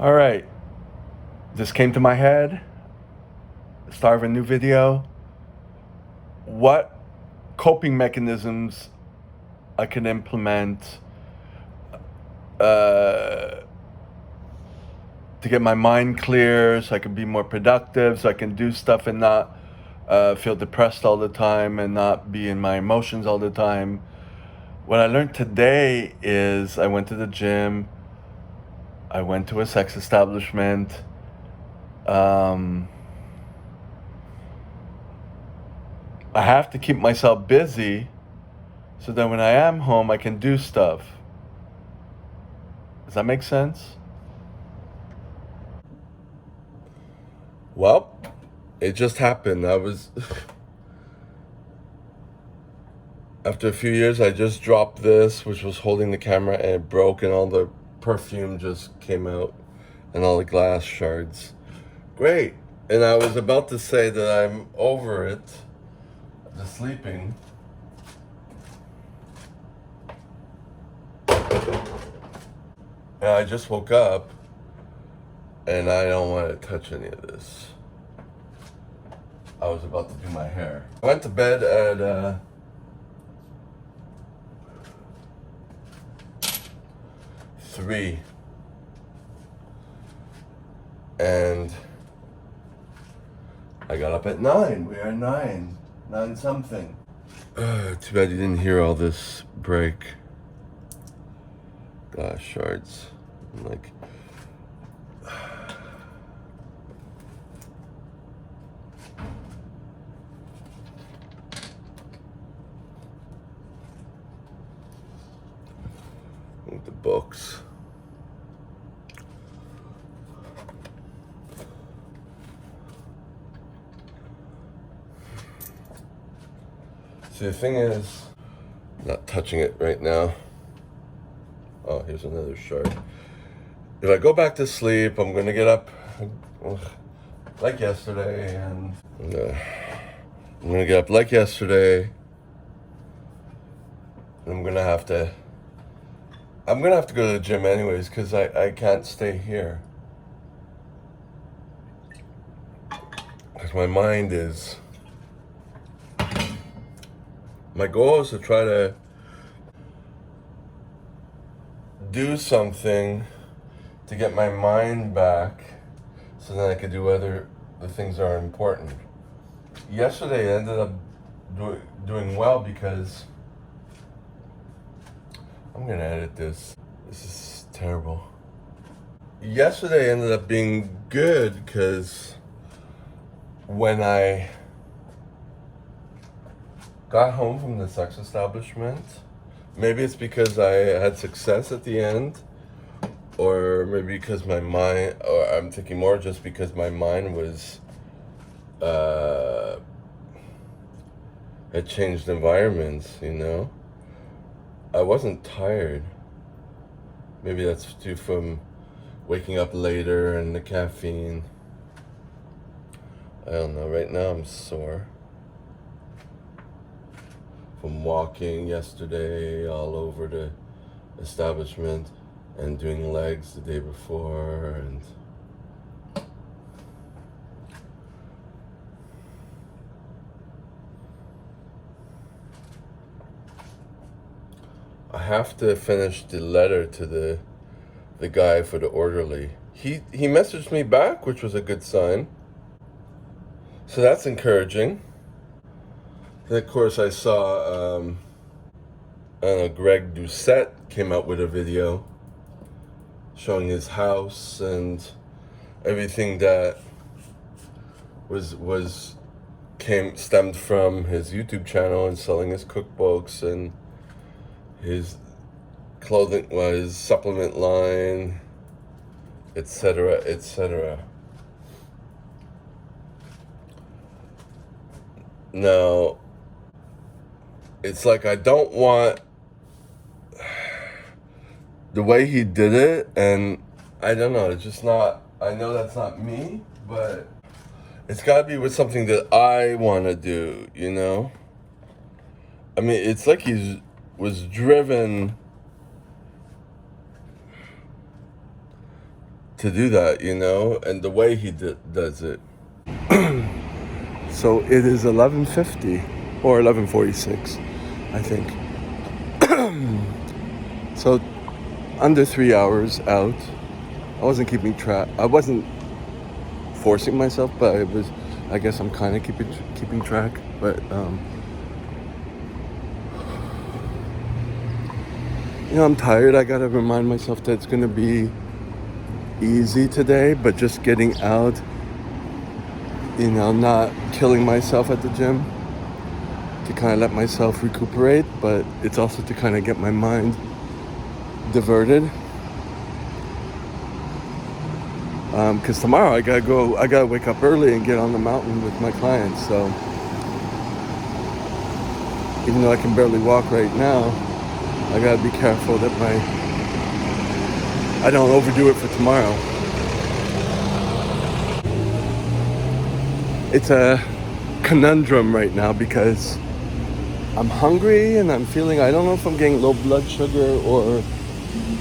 All right, this came to my head. Start of a new video. What coping mechanisms I can implement to get my mind clear, so I can be more productive, so I can do stuff and not feel depressed all the time and not be in my emotions all the time. What I learned today is I went to the gym. I went to a sex establishment. I have to keep myself busy so that when I am home, I can do stuff. Does that make sense? Well, it just happened. After a few years, I just dropped this, which was holding the camera, and it broke, and all the perfume just came out, and all the glass shards. Great. And I was about to say that I'm over it, the sleeping. And I just woke up, and I don't want to touch any of this. I was about to do my hair. I went to bed at 3, and I got up at 9. We are 9 something. Too bad you didn't hear all this break. Glass shards. I'm like, with the books. See, the thing is, I'm not touching it right now. Oh, here's another shard. If I go back to sleep, I'm gonna get up like yesterday, and I'm gonna get up like yesterday, and I'm gonna have to go to the gym anyways, because I can't stay here. Because my mind is... My goal is to try to do something to get my mind back so that I could do the things that are important. Yesterday I ended up doing well because... I'm gonna edit this. This is terrible. Yesterday ended up being good because when I got home from the sex establishment, maybe it's because I had success at the end, or maybe because my mind, or I'm thinking more just because my mind was, had changed environments, you know? I wasn't tired. Maybe that's due from waking up later and the caffeine. I don't know, right now I'm sore. From walking yesterday all over the establishment and doing legs the day before, and I have to finish the letter to the guy for the orderly. He messaged me back, which was a good sign. So that's encouraging. And of course I saw, I don't know, Greg Doucette came out with a video showing his house and everything that stemmed from his YouTube channel, and selling his cookbooks and his clothing, his supplement line, etc., etc. Now, it's like I don't want the way he did it, and I don't know, it's just not, I know that's not me, but it's gotta be with something that I wanna do, you know? I mean, it's like he was driven to do that, you know, and the way he does it. So it is 11:50 or 11:46, I think. So under 3 hours out. I wasn't keeping track. I wasn't forcing myself, but it was. I guess I'm kind of keeping track. But I'm tired. I gotta remind myself that it's gonna be easy today, but just getting out. Not killing myself at the gym to kind of let myself recuperate, but it's also to kind of get my mind diverted. Because tomorrow I gotta wake up early and get on the mountain with my clients. So even though I can barely walk right now, I gotta be careful that I don't overdo it for tomorrow. It's a conundrum right now because I'm hungry and I'm feeling, I don't know if I'm getting low blood sugar or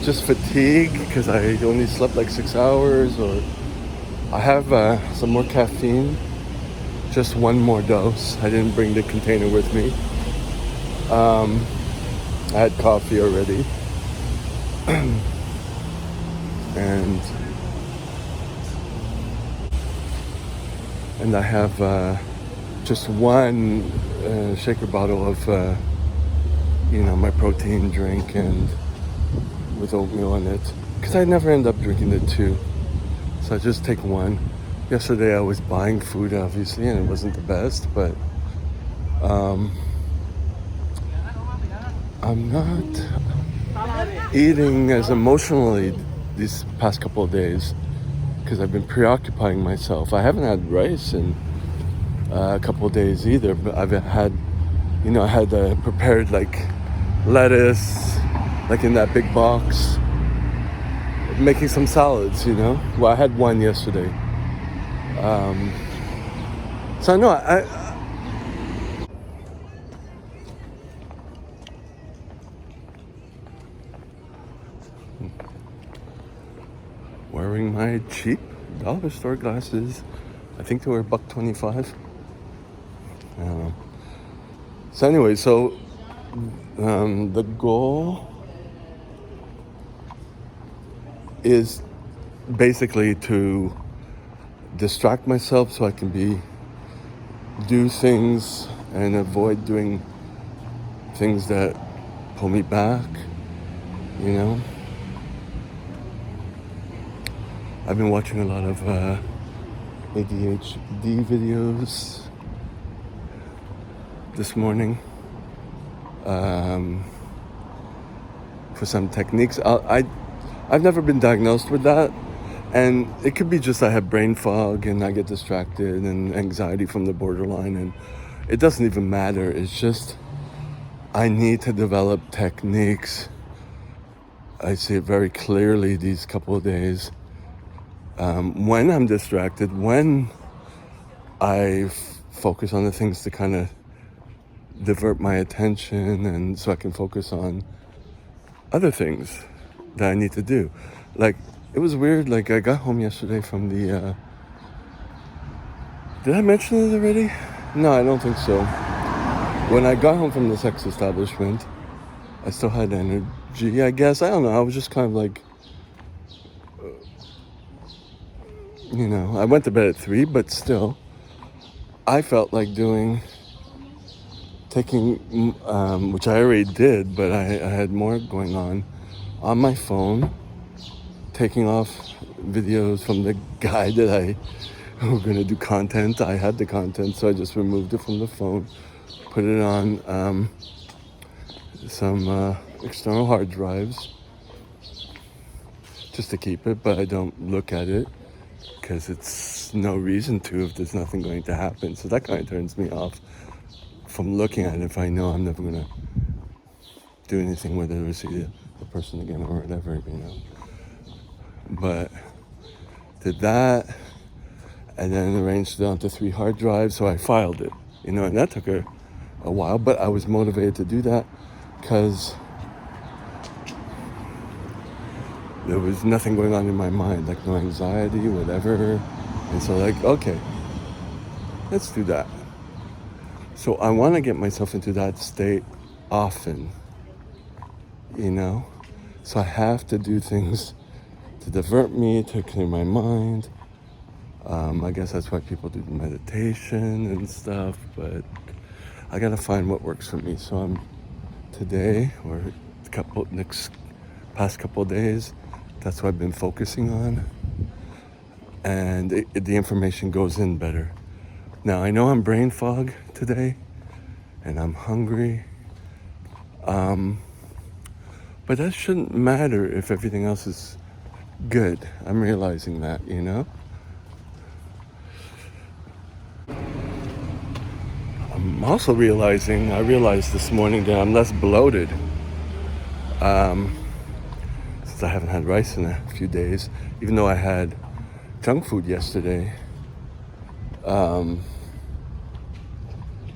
just fatigue because I only slept like 6 hours, or I have some more caffeine, just one more dose. I didn't bring the container with me. I had coffee already. and I have just one shaker bottle of my protein drink and with oatmeal in it, because I never end up drinking the two, so I just take one. Yesterday I was buying food, obviously, and it wasn't the best, but I'm not eating as emotionally these past couple of days because I've been preoccupying myself. I haven't had rice in a couple of days either, but I've had, I had prepared like lettuce, like in that big box, making some salads, Well, I had one yesterday. So no, wearing my cheap dollar store glasses. I think they were $1.25. I don't know. So anyway, the goal is basically to distract myself so I can do things and avoid doing things that pull me back, I've been watching a lot of ADHD videos this morning for some techniques. I've never been diagnosed with that, and it could be just I have brain fog and I get distracted and anxiety from the borderline, and it doesn't even matter. It's just I need to develop techniques. I see it very clearly these couple of days. When I'm distracted, when I focus on the things to kind of divert my attention, and so I can focus on other things that I need to do. Like, it was weird, like I got home yesterday from the, did I mention it already? No, I don't think so. When I got home from the sex establishment, I still had energy, I guess. I don't know, I was just kind of like, I went to bed at 3, but still, I felt like taking, which I already did, but I had more going on my phone, taking off videos from the guy that who were going to do content. I had the content, so I just removed it from the phone, put it on some external hard drives just to keep it, but I don't look at it because it's no reason to if there's nothing going to happen. So that kind of turns me off from looking at it if I know I'm never going to do anything with it or see the person again or whatever, But did that, and then arranged it onto 3 hard drives, so I filed it, and that took a while, but I was motivated to do that because there was nothing going on in my mind, like no anxiety, whatever. And so like, okay, let's do that. So I want to get myself into that state often, you know? So I have to do things to divert me, to clear my mind. I guess that's why people do meditation and stuff, but I gotta find what works for me. So I'm today, or past couple of days, that's what I've been focusing on, and the information goes in better. Now I know I'm brain fog today, and I'm hungry, but that shouldn't matter if everything else is good. I'm realizing that, you know? I'm also I realized this morning that I'm less bloated since I haven't had rice in a few days, even though I had junk food yesterday. You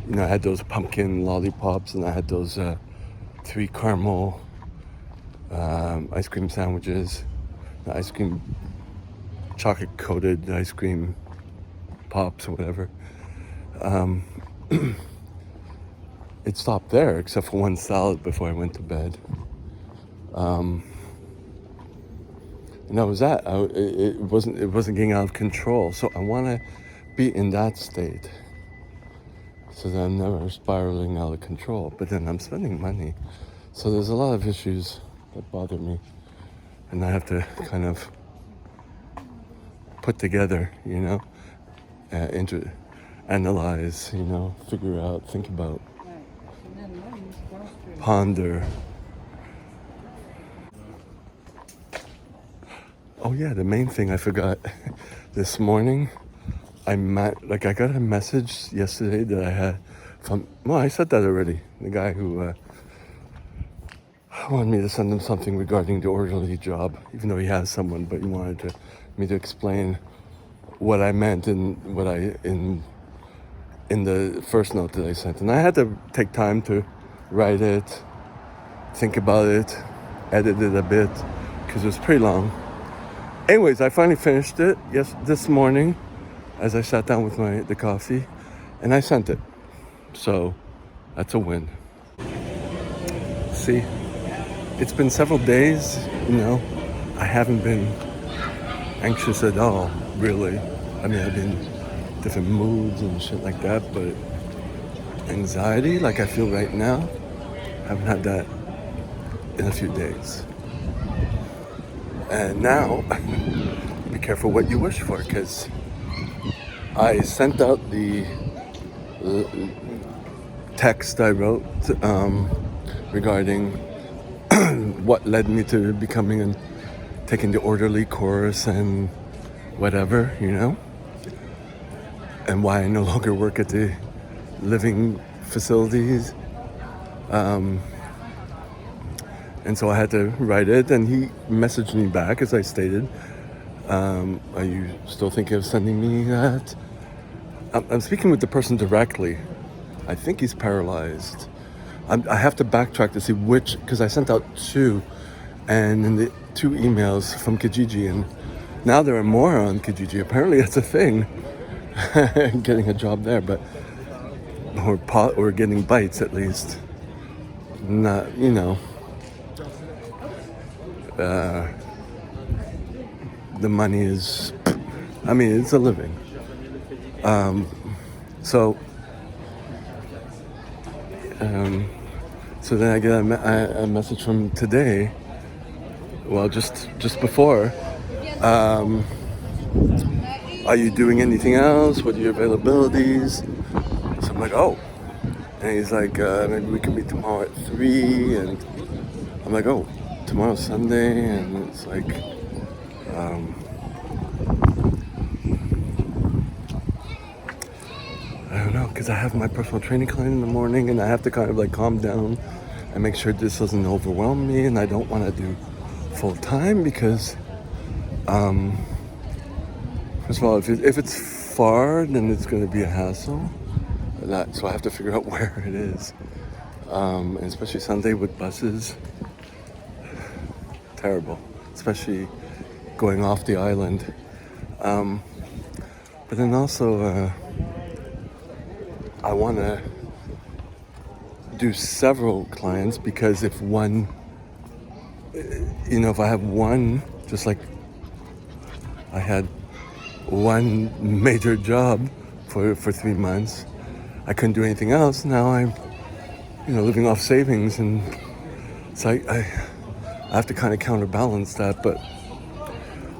know, I had those pumpkin lollipops, and I had those 3 caramel ice cream sandwiches, the ice cream, chocolate coated ice cream pops or whatever. It stopped there, except for one salad before I went to bed. And that was that. It wasn't getting out of control. So I want to be in that state, so that I'm never spiraling out of control. But then I'm spending money, so there's a lot of issues that bother me, and I have to kind of put together, you know, analyze, you know, figure out, think about, ponder. Oh yeah, the main thing I forgot this morning. I got a message yesterday that I had from. Well, I said that already. The guy who wanted me to send him something regarding the orderly job, even though he has someone, but he wanted me to explain what I meant in the first note that I sent, and I had to take time to write it, think about it, edit it a bit, because it was pretty long. Anyways, I finally finished it this morning as I sat down with the coffee, and I sent it. So that's a win. See, it's been several days, you know, I haven't been anxious at all, really. I mean, I've been in different moods and shit like that, but anxiety, like I feel right now, I haven't had that in a few days. And now, be careful what you wish for, because I sent out the text I wrote regarding what led me to taking the orderly course and whatever, you know, and why I no longer work at the living facilities. And so I had to write it, and he messaged me back, as I stated. Are you still thinking of sending me that? I'm speaking with the person directly. I think he's paralyzed. I have to backtrack to see which, because I sent out 2, and in the 2 emails from Kijiji, and now there are more on Kijiji. Apparently that's a thing, getting a job there, but or getting bites at least. Not, you know, the money is, I mean, it's a living. So then I get a message from today. Well, just before. Are you doing anything else? What are your availabilities? So I'm like, oh. And he's like, maybe we can meet tomorrow at 3. And I'm like, oh, tomorrow's Sunday. And it's like, I don't know, because I have my personal training client in the morning, and I have to kind of like calm down and make sure this doesn't overwhelm me, and I don't want to do full time because, first of all, if it's far, then it's going to be a hassle. So I have to figure out where it is, and especially Sunday with buses. Terrible. especially going off the island. But then also, I want to do several clients because if one, if I have one, just like I had one major job for 3 months, I couldn't do anything else. Now I'm, living off savings, and so I have to kind of counterbalance that. But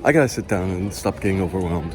I gotta sit down and stop getting overwhelmed.